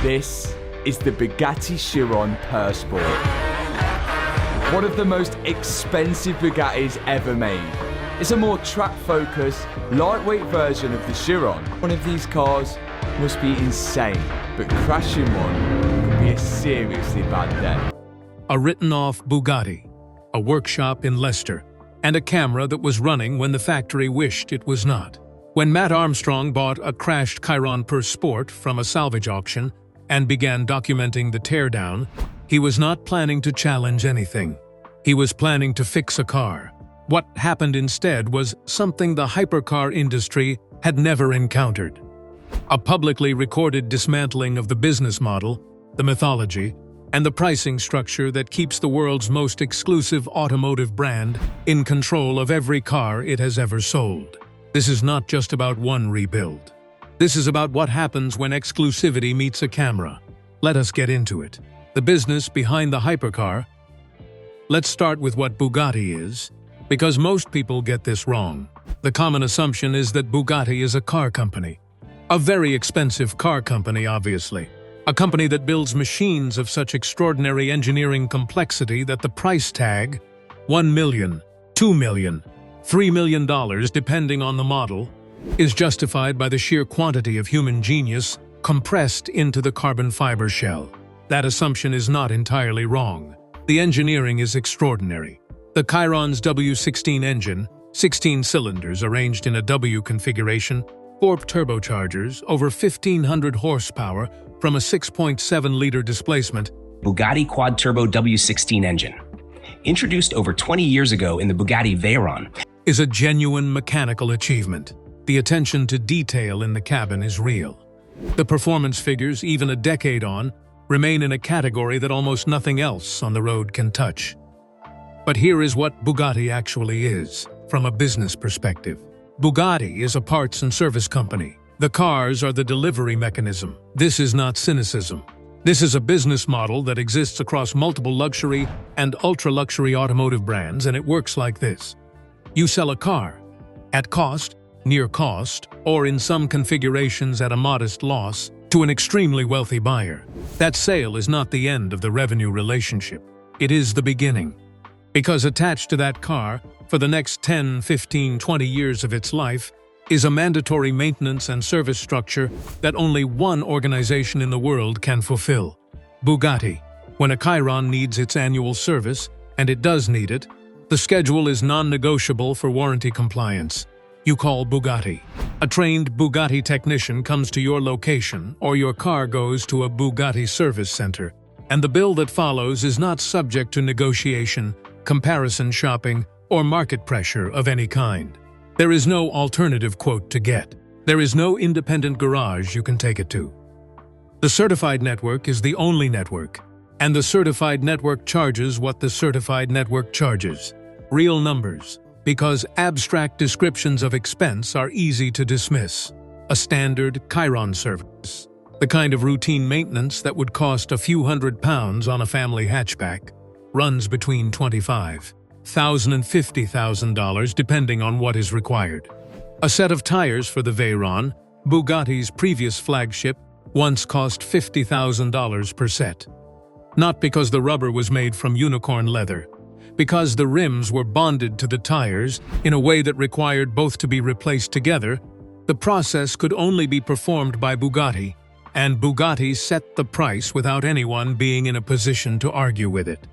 This is the Bugatti Chiron Pur Sport. One of the most expensive Bugattis ever made. It's a more track-focused, lightweight version of the Chiron. One of these cars must be insane, but crashing one could be a seriously bad day. A written-off Bugatti, a workshop in Leicester, and a camera that was running when the factory wished it was not. When Matt Armstrong bought a crashed Chiron Pur Sport from a salvage auction and began documenting the teardown, he was not planning to challenge anything. He was planning to fix a car. What happened instead was something the hypercar industry had never encountered. A publicly recorded dismantling of the business model, the mythology, and the pricing structure that keeps the world's most exclusive automotive brand in control of every car it has ever sold. This is not just about one rebuild. This is about what happens when exclusivity meets a camera. Let us get into it. The business behind the hypercar. Let's start with what Bugatti is, because most people get this wrong. The common assumption is that Bugatti is a car company. A very expensive car company, obviously. A company that builds machines of such extraordinary engineering complexity that the price tag, $1 million, $2 million, $3 million, depending on the model, is justified by the sheer quantity of human genius compressed into the carbon fiber shell. That assumption is not entirely wrong. The engineering is extraordinary. The Chiron's W16 engine, 16 cylinders arranged in a W configuration, 4 turbochargers, over 1,500 horsepower from a 6.7-liter displacement. Bugatti quad-turbo W16 engine. Introduced over 20 years ago in the Bugatti Veyron, is a genuine mechanical achievement. The attention to detail in the cabin is real. The performance figures, even a decade on, remain in a category that almost nothing else on the road can touch. But here is what Bugatti actually is, from a business perspective. Bugatti is a parts and service company. The cars are the delivery mechanism. This is not cynicism. This is a business model that exists across multiple luxury and ultra-luxury automotive brands, and it works like this. You sell a car at cost, near cost, or in some configurations at a modest loss, to an extremely wealthy buyer. That sale is not the end of the revenue relationship. It is the beginning. Because attached to that car, for the next 10, 15, 20 years of its life, is a mandatory maintenance and service structure that only one organization in the world can fulfill. Bugatti. When a Chiron needs its annual service, and it does need it, the schedule is non-negotiable for warranty compliance. You call Bugatti. A trained Bugatti technician comes to your location, or your car goes to a Bugatti service center, and the bill that follows is not subject to negotiation, comparison shopping, or market pressure of any kind. There is no alternative quote to get. There is no independent garage you can take it to. The certified network is the only network, and the certified network charges what the certified network charges. Real numbers, because abstract descriptions of expense are easy to dismiss. A standard Chiron service, the kind of routine maintenance that would cost a few £100 on a family hatchback, runs between $25,000 and $50,000 depending on what is required. A set of tires for the Veyron, Bugatti's previous flagship, once cost $50,000 per set. Not because the rubber was made from unicorn leather, because the rims were bonded to the tires in a way that required both to be replaced together. The process could only be performed by Bugatti, and Bugatti set the price without anyone being in a position to argue with it.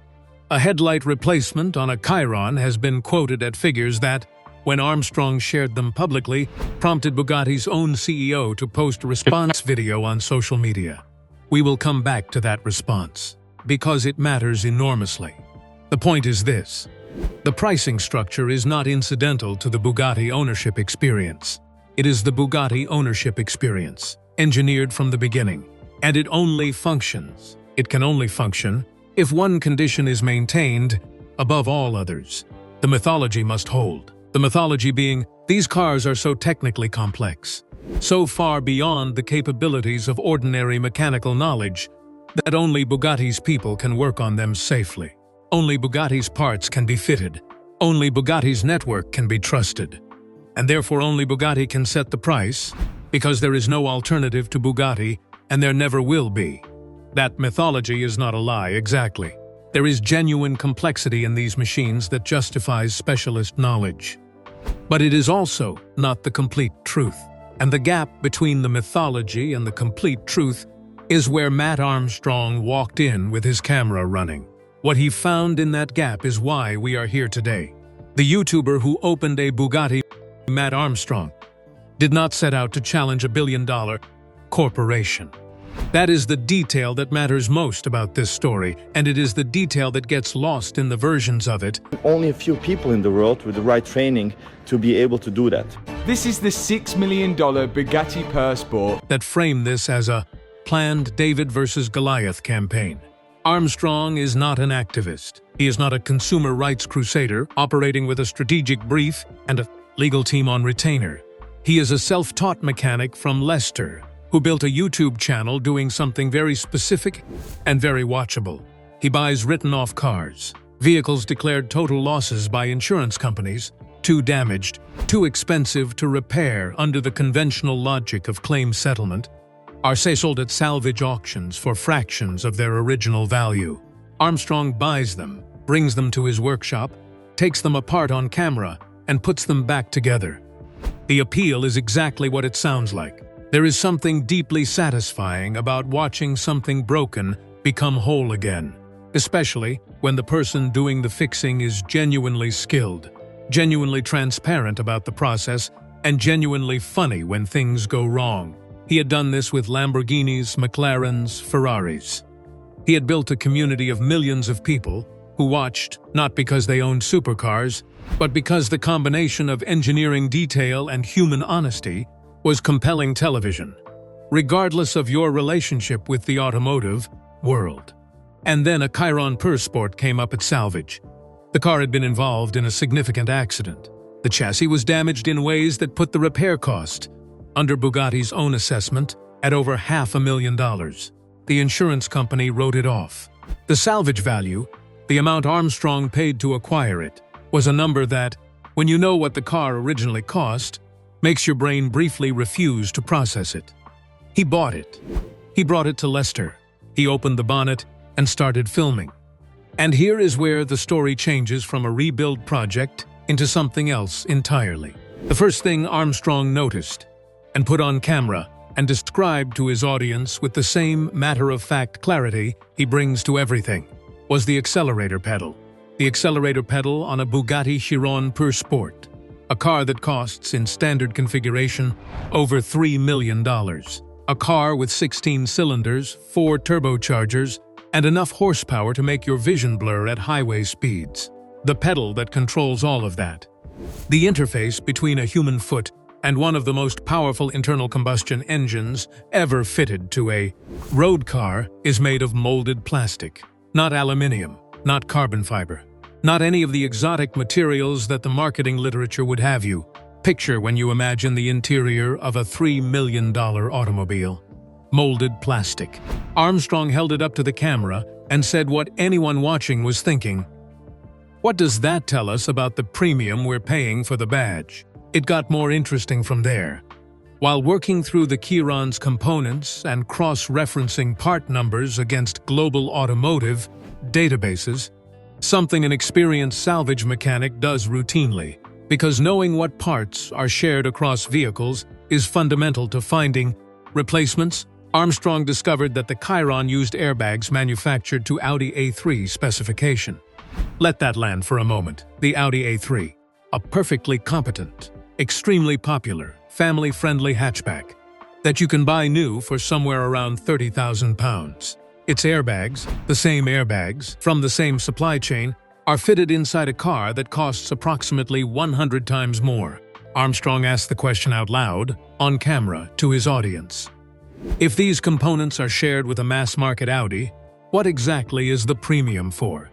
A headlight replacement on a Chiron has been quoted at figures that, when Armstrong shared them publicly, prompted Bugatti's own CEO to post a response video on social media. We will come back to that response, because it matters enormously. The point is this: the pricing structure is not incidental to the Bugatti ownership experience. It is the Bugatti ownership experience, engineered from the beginning. And it only functions. It can only function if one condition is maintained above all others. The mythology must hold. The mythology being, these cars are so technically complex, so far beyond the capabilities of ordinary mechanical knowledge, that only Bugatti's people can work on them safely. Only Bugatti's parts can be fitted. Only Bugatti's network can be trusted. And therefore only Bugatti can set the price, because there is no alternative to Bugatti and there never will be. That mythology is not a lie, exactly. There is genuine complexity in these machines that justifies specialist knowledge. But it is also not the complete truth. And the gap between the mythology and the complete truth is where Matt Armstrong walked in with his camera running. What he found in that gap is why we are here today. The YouTuber who opened a Bugatti, Matt Armstrong, did not set out to challenge a billion-dollar corporation. That is the detail that matters most about this story, and it is the detail that gets lost in the versions of it. Only a few people in the world with the right training to be able to do that. This is the $6 million Bugatti Pur Sport That frame this as a planned David versus Goliath campaign. Armstrong is not an activist. He is not a consumer rights crusader operating with a strategic brief and a legal team on retainer. He is a self-taught mechanic from Leicester who built a YouTube channel doing something very specific and very watchable. He buys written-off cars, vehicles declared total losses by insurance companies, too damaged, too expensive to repair under the conventional logic of claim settlement, are sold at salvage auctions for fractions of their original value. Armstrong buys them, brings them to his workshop, takes them apart on camera, and puts them back together. The appeal is exactly what it sounds like. There is something deeply satisfying about watching something broken become whole again, especially when the person doing the fixing is genuinely skilled, genuinely transparent about the process, and genuinely funny when things go wrong. He had done this with Lamborghinis, McLarens, Ferraris. He had built a community of millions of people who watched not because they owned supercars, but because the combination of engineering detail and human honesty was compelling television, regardless of your relationship with the automotive world. And then a Chiron Pur Sport came up at salvage. The car had been involved in a significant accident. The chassis was damaged in ways that put the repair cost, under Bugatti's own assessment, at over $500,000. The insurance company wrote it off. The salvage value, the amount Armstrong paid to acquire it, was a number that, when you know what the car originally cost, makes your brain briefly refuse to process it. He bought it. He brought it to Leicester. He opened the bonnet and started filming. And here is where the story changes from a rebuild project into something else entirely. The first thing Armstrong noticed and put on camera and described to his audience with the same matter-of-fact clarity he brings to everything was the accelerator pedal. The accelerator pedal on a Bugatti Chiron Pur Sport, a car that costs, in standard configuration, over $3 million. A car with 16 cylinders, 4 turbochargers, and enough horsepower to make your vision blur at highway speeds. The pedal that controls all of that. The interface between a human foot and one of the most powerful internal combustion engines ever fitted to a road car is made of molded plastic. Not aluminium, not carbon fiber. Not any of the exotic materials that the marketing literature would have you picture when you imagine the interior of a $3 million automobile. Molded plastic. Armstrong held it up to the camera and said what anyone watching was thinking. What does that tell us about the premium we're paying for the badge? It got more interesting from there. While working through the Chiron's components and cross-referencing part numbers against global automotive databases, something an experienced salvage mechanic does routinely, because knowing what parts are shared across vehicles is fundamental to finding replacements. Armstrong discovered that the Chiron used airbags manufactured to Audi A3 specification. Let that land for a moment. The Audi A3, a perfectly competent, extremely popular, family-friendly hatchback that you can buy new for somewhere around £30,000. Its airbags, the same airbags from the same supply chain, are fitted inside a car that costs approximately 100 times more. Armstrong asked the question out loud, on camera, to his audience. If these components are shared with a mass-market Audi, what exactly is the premium for?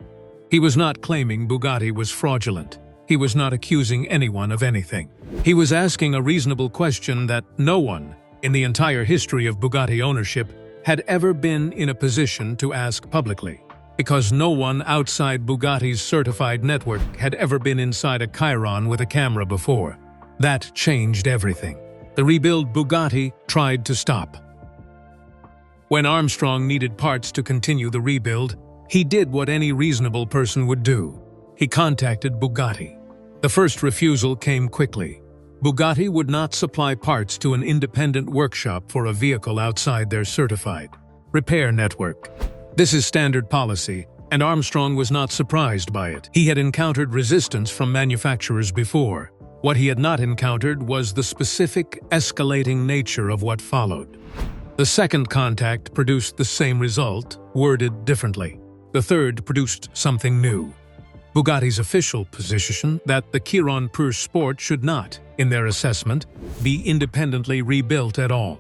He was not claiming Bugatti was fraudulent. He was not accusing anyone of anything. He was asking a reasonable question that no one, in the entire history of Bugatti ownership, had ever been in a position to ask publicly, because no one outside Bugatti's certified network had ever been inside a Chiron with a camera before. That changed everything. The rebuild Bugatti tried to stop. When Armstrong needed parts to continue the rebuild, he did what any reasonable person would do. He contacted Bugatti. The first refusal came quickly. Bugatti would not supply parts to an independent workshop for a vehicle outside their certified repair network. This is standard policy, and Armstrong was not surprised by it. He had encountered resistance from manufacturers before. What he had not encountered was the specific, escalating nature of what followed. The second contact produced the same result, worded differently. The third produced something new. Bugatti's official position that the Chiron Pur Sport should not, in their assessment, be independently rebuilt at all.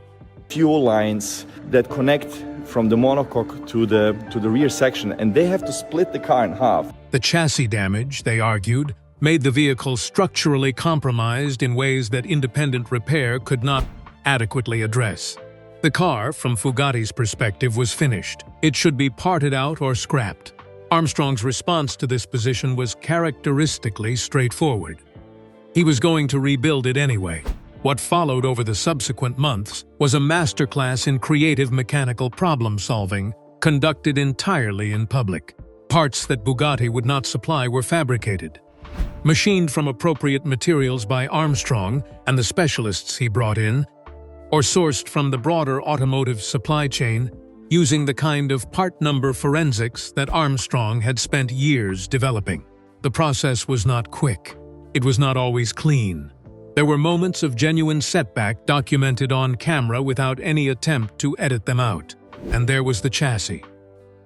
Fuel lines that connect from the monocoque to the rear section, and they have to split the car in half. The chassis damage, they argued, made the vehicle structurally compromised in ways that independent repair could not adequately address. The car, from Bugatti's perspective, was finished. It should be parted out or scrapped. Armstrong's response to this position was characteristically straightforward. He was going to rebuild it anyway. What followed over the subsequent months was a masterclass in creative mechanical problem-solving, conducted entirely in public. Parts that Bugatti would not supply were fabricated, machined from appropriate materials by Armstrong and the specialists he brought in, or sourced from the broader automotive supply chain using the kind of part number forensics that Armstrong had spent years developing. The process was not quick. It was not always clean. There were moments of genuine setback documented on camera without any attempt to edit them out. And there was the chassis.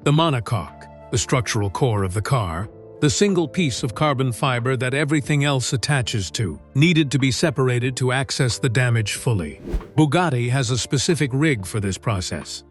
The monocoque, the structural core of the car, the single piece of carbon fiber that everything else attaches to, needed to be separated to access the damage fully. Bugatti has a specific rig for this process.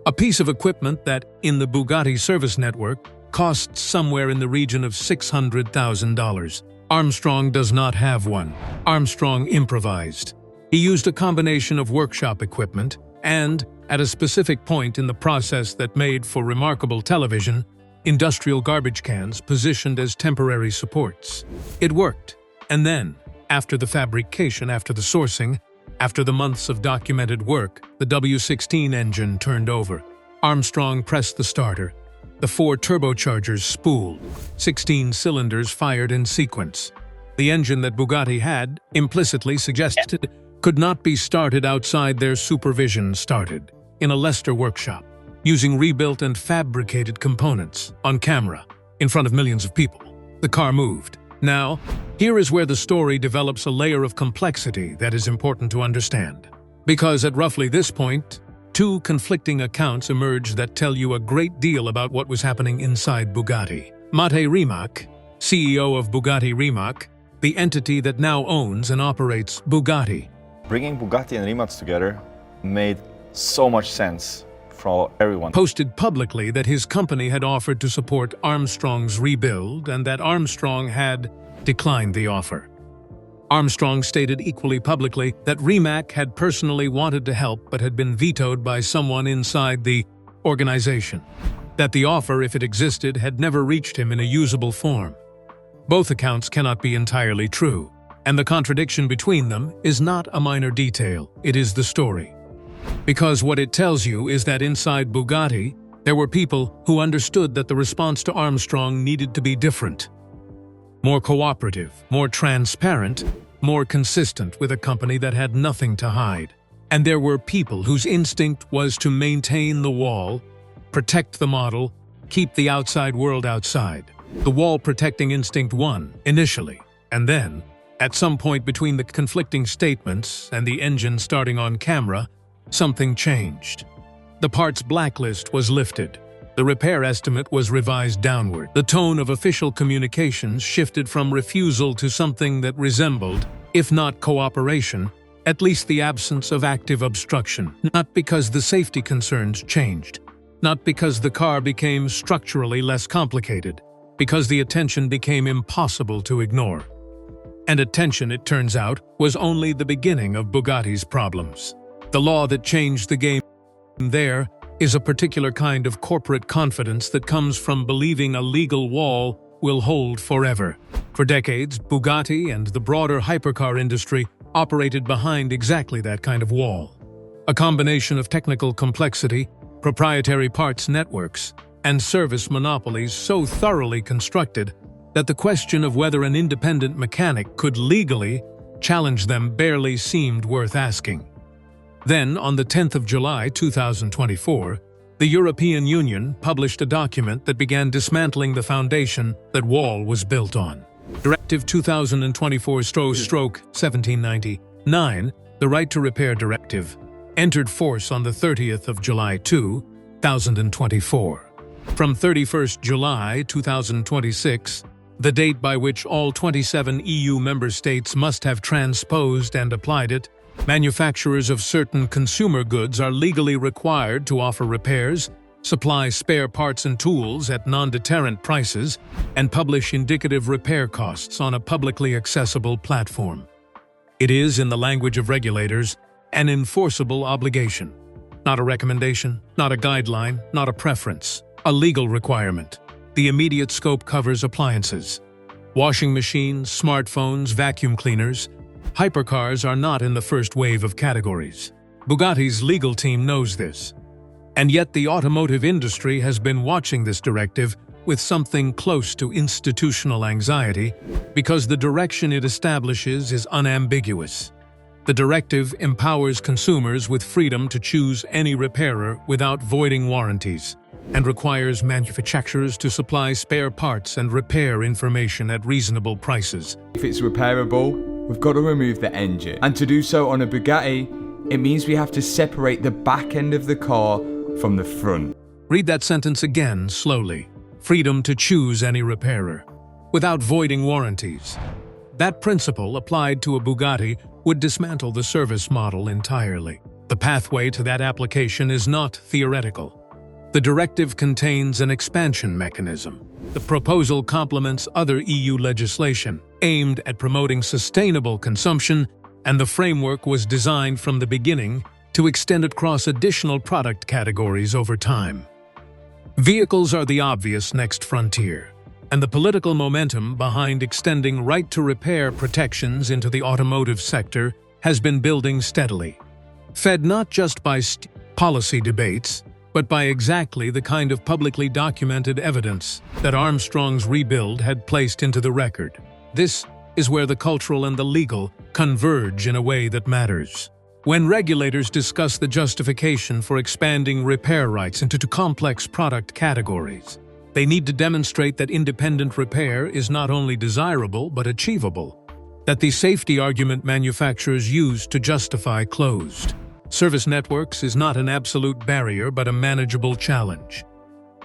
A piece of equipment that, in the Bugatti service network, costs somewhere in the region of $600,000. Armstrong does not have one. Armstrong improvised. He used a combination of workshop equipment and, at a specific point in the process that made for remarkable television, industrial garbage cans positioned as temporary supports. It worked. And then, after the fabrication, after the sourcing, after the months of documented work, the W16 engine turned over. Armstrong pressed the starter. The 4 turbochargers spooled. 16 cylinders fired in sequence. The engine that Bugatti had, implicitly suggested, could not be started outside their supervision started, in a Leicester workshop, using rebuilt and fabricated components, on camera, in front of millions of people. The car moved. Now, here is where the story develops a layer of complexity that is important to understand. Because at roughly this point, 2 conflicting accounts emerge that tell you a great deal about what was happening inside Bugatti. Matt Armstrong, CEO of Bugatti Rimac, the entity that now owns and operates Bugatti. Bringing Bugatti and Rimac together made so much sense for everyone. Posted publicly that his company had offered to support Armstrong's rebuild and that Armstrong had declined the offer. Armstrong stated equally publicly that Rimac had personally wanted to help but had been vetoed by someone inside the organization. That the offer, if it existed, had never reached him in a usable form. Both accounts cannot be entirely true, and the contradiction between them is not a minor detail, it is the story. Because what it tells you is that inside Bugatti, there were people who understood that the response to Armstrong needed to be different. More cooperative, more transparent, more consistent with a company that had nothing to hide. And there were people whose instinct was to maintain the wall, protect the model, keep the outside world outside. The wall-protecting instinct won, initially, and then, at some point between the conflicting statements and the engine starting on camera, something changed. The parts blacklist was lifted. The repair estimate was revised downward. The tone of official communications shifted from refusal to something that resembled, if not cooperation, at least the absence of active obstruction. Not because the safety concerns changed. Not because the car became structurally less complicated. Because the attention became impossible to ignore. And attention, it turns out, was only the beginning of Bugatti's problems. The law that changed the game there is a particular kind of corporate confidence that comes from believing a legal wall will hold forever. For decades, Bugatti and the broader hypercar industry operated behind exactly that kind of wall. A combination of technical complexity, proprietary parts networks, and service monopolies so thoroughly constructed that the question of whether an independent mechanic could legally challenge them barely seemed worth asking. Then, on the 10th of July 2024, the European Union published a document that began dismantling the foundation that Wall was built on. Directive 2024/1799, the Right to Repair Directive, entered force on the 30th of July 2024. From 31st July 2026, the date by which all 27 EU member states must have transposed and applied it, manufacturers of certain consumer goods are legally required to offer repairs, supply spare parts and tools at non-deterrent prices, and publish indicative repair costs on a publicly accessible platform. It is, in the language of regulators, an enforceable obligation. Not a recommendation, not a guideline, not a preference. A legal requirement. The immediate scope covers appliances. Washing machines, smartphones, vacuum cleaners. Hypercars are not in the first wave of categories. Bugatti's legal team knows this. And yet the automotive industry has been watching this directive with something close to institutional anxiety because the direction it establishes is unambiguous. The directive empowers consumers with freedom to choose any repairer without voiding warranties, and requires manufacturers to supply spare parts and repair information at reasonable prices. If it's repairable, we've got to remove the engine. And to do so on a Bugatti, it means we have to separate the back end of the car from the front. Read that sentence again slowly. Freedom to choose any repairer, without voiding warranties. That principle applied to a Bugatti would dismantle the service model entirely. The pathway to that application is not theoretical. The directive contains an expansion mechanism. The proposal complements other EU legislation aimed at promoting sustainable consumption, and the framework was designed from the beginning to extend across additional product categories over time. Vehicles are the obvious next frontier, and the political momentum behind extending right-to-repair protections into the automotive sector has been building steadily, fed not just by policy debates, but by exactly the kind of publicly documented evidence that Armstrong's rebuild had placed into the record. This is where the cultural and the legal converge in a way that matters. When regulators discuss the justification for expanding repair rights into complex product categories, they need to demonstrate that independent repair is not only desirable but achievable, that the safety argument manufacturers use to justify closed service networks is not an absolute barrier but a manageable challenge.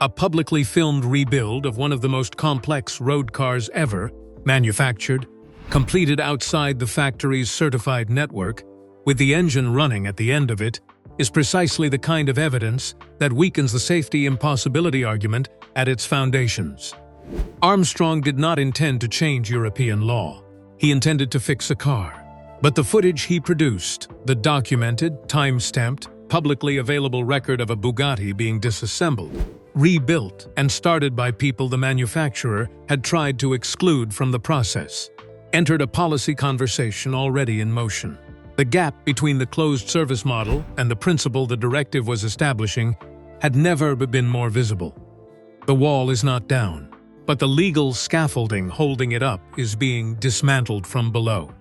A publicly filmed rebuild of one of the most complex road cars ever manufactured, completed outside the factory's certified network, with the engine running at the end of it, is precisely the kind of evidence that weakens the safety impossibility argument at its foundations. Armstrong did not intend to change European law. He intended to fix a car. But the footage he produced, the documented, time-stamped, publicly available record of a Bugatti being disassembled, rebuilt, and started by people the manufacturer had tried to exclude from the process, entered a policy conversation already in motion. The gap between the closed service model and the principle the directive was establishing had never been more visible. The wall is not down, but the legal scaffolding holding it up is being dismantled from below.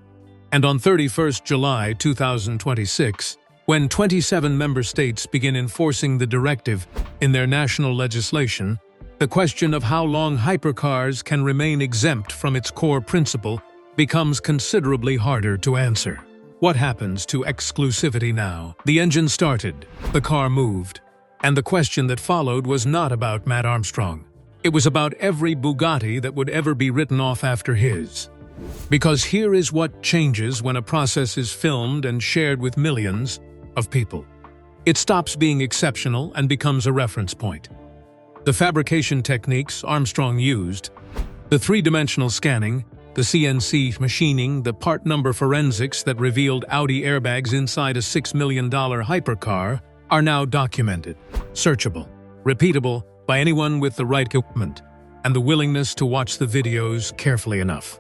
And on 31st July 2026, when 27 member states begin enforcing the directive in their national legislation, the question of how long hypercars can remain exempt from its core principle becomes considerably harder to answer. What happens to exclusivity now? The engine started, the car moved, and the question that followed was not about Matt Armstrong. It was about every Bugatti that would ever be written off after his. Because here is what changes when a process is filmed and shared with millions of people. It stops being exceptional and becomes a reference point. The fabrication techniques Armstrong used, the three-dimensional scanning, the CNC machining, the part number forensics that revealed Audi airbags inside a $6 million hypercar, are now documented, searchable, repeatable by anyone with the right equipment and the willingness to watch the videos carefully enough.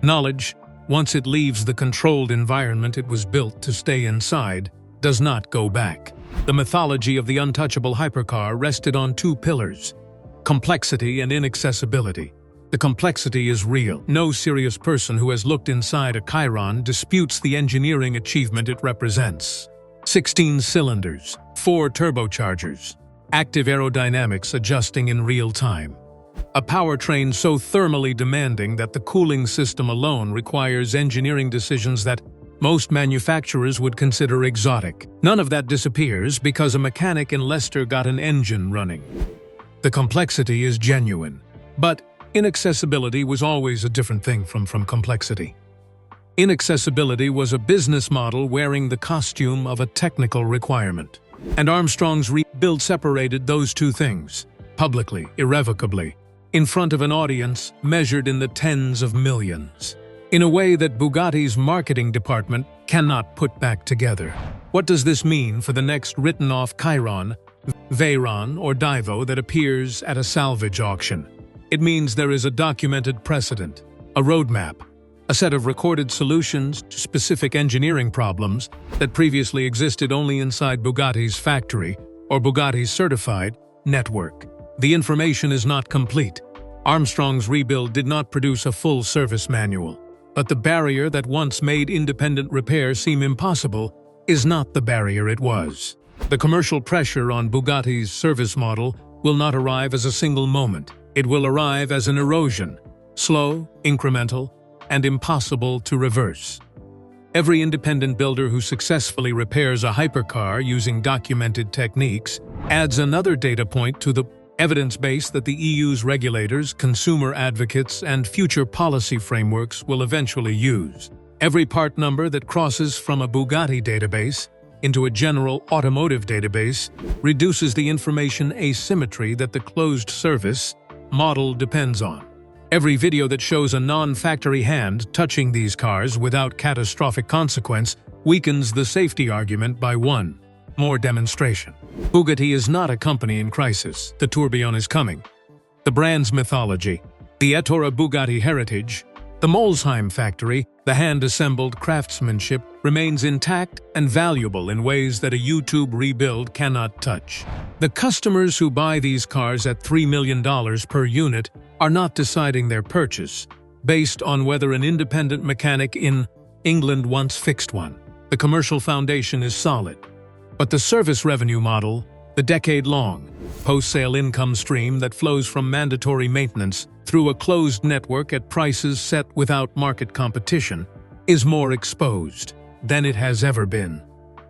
Knowledge, once it leaves the controlled environment it was built to stay inside, does not go back. The mythology of the untouchable hypercar rested on two pillars: complexity and inaccessibility. The complexity is real. No serious person who has looked inside a Chiron disputes the engineering achievement it represents. 16 cylinders, 4 turbochargers, active aerodynamics adjusting in real time. A powertrain so thermally demanding that the cooling system alone requires engineering decisions that most manufacturers would consider exotic. None of that disappears because a mechanic in Leicester got an engine running. The complexity is genuine, but inaccessibility was always a different thing from complexity. Inaccessibility was a business model wearing the costume of a technical requirement. And Armstrong's rebuild separated those two things, publicly, irrevocably, in front of an audience measured in the tens of millions, in a way that Bugatti's marketing department cannot put back together. What does this mean for the next written-off Chiron, Veyron, or Divo that appears at a salvage auction? It means there is a documented precedent, a roadmap, a set of recorded solutions to specific engineering problems that previously existed only inside Bugatti's factory or Bugatti's certified network. The information is not complete. Armstrong's rebuild did not produce a full service manual, but the barrier that once made independent repair seem impossible is not the barrier it was. The commercial pressure on Bugatti's service model will not arrive as a single moment. It will arrive as an erosion, slow, incremental, and impossible to reverse. Every independent builder who successfully repairs a hypercar using documented techniques adds another data point to the evidence base that the EU's regulators, consumer advocates, and future policy frameworks will eventually use. Every part number that crosses from a Bugatti database into a general automotive database reduces the information asymmetry that the closed service model depends on. Every video that shows a non-factory hand touching these cars without catastrophic consequence weakens the safety argument by one more demonstration. Bugatti is not a company in crisis. The tourbillon is coming. The brand's mythology, the Ettore Bugatti heritage, the Molsheim factory, the hand-assembled craftsmanship remains intact and valuable in ways that a YouTube rebuild cannot touch. The customers who buy these cars at $3 million per unit are not deciding their purchase based on whether an independent mechanic in England once fixed one. The commercial foundation is solid, but the service revenue model, the decade-long post-sale income stream that flows from mandatory maintenance through a closed network at prices set without market competition, is more exposed than it has ever been.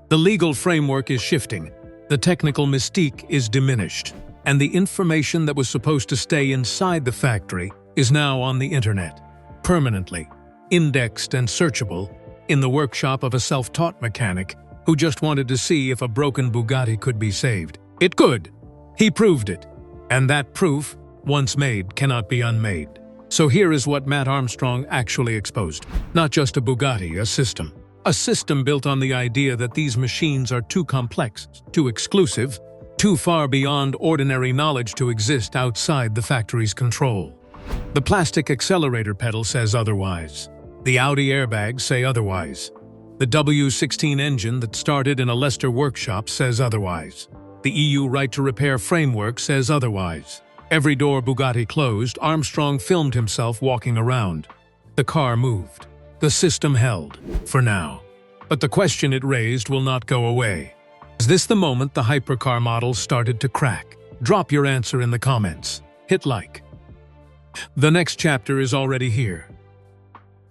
The legal framework is shifting, the technical mystique is diminished, and the information that was supposed to stay inside the factory is now on the internet, permanently, indexed and searchable, in the workshop of a self-taught mechanic who just wanted to see if a broken Bugatti could be saved. It could. He proved it. And that proof, once made, cannot be unmade. So here is what Matt Armstrong actually exposed. Not just a Bugatti, a system. A system built on the idea that these machines are too complex, too exclusive, too far beyond ordinary knowledge to exist outside the factory's control. The plastic accelerator pedal says otherwise. The Audi airbags say otherwise. The W16 engine that started in a Leicester workshop says otherwise. The EU right to repair framework says otherwise. Every door Bugatti closed, Armstrong filmed himself walking around. The car moved. The system held, for now. But the question it raised will not go away. Is this the moment the hypercar model started to crack? Drop your answer in the comments. Hit like. The next chapter is already here.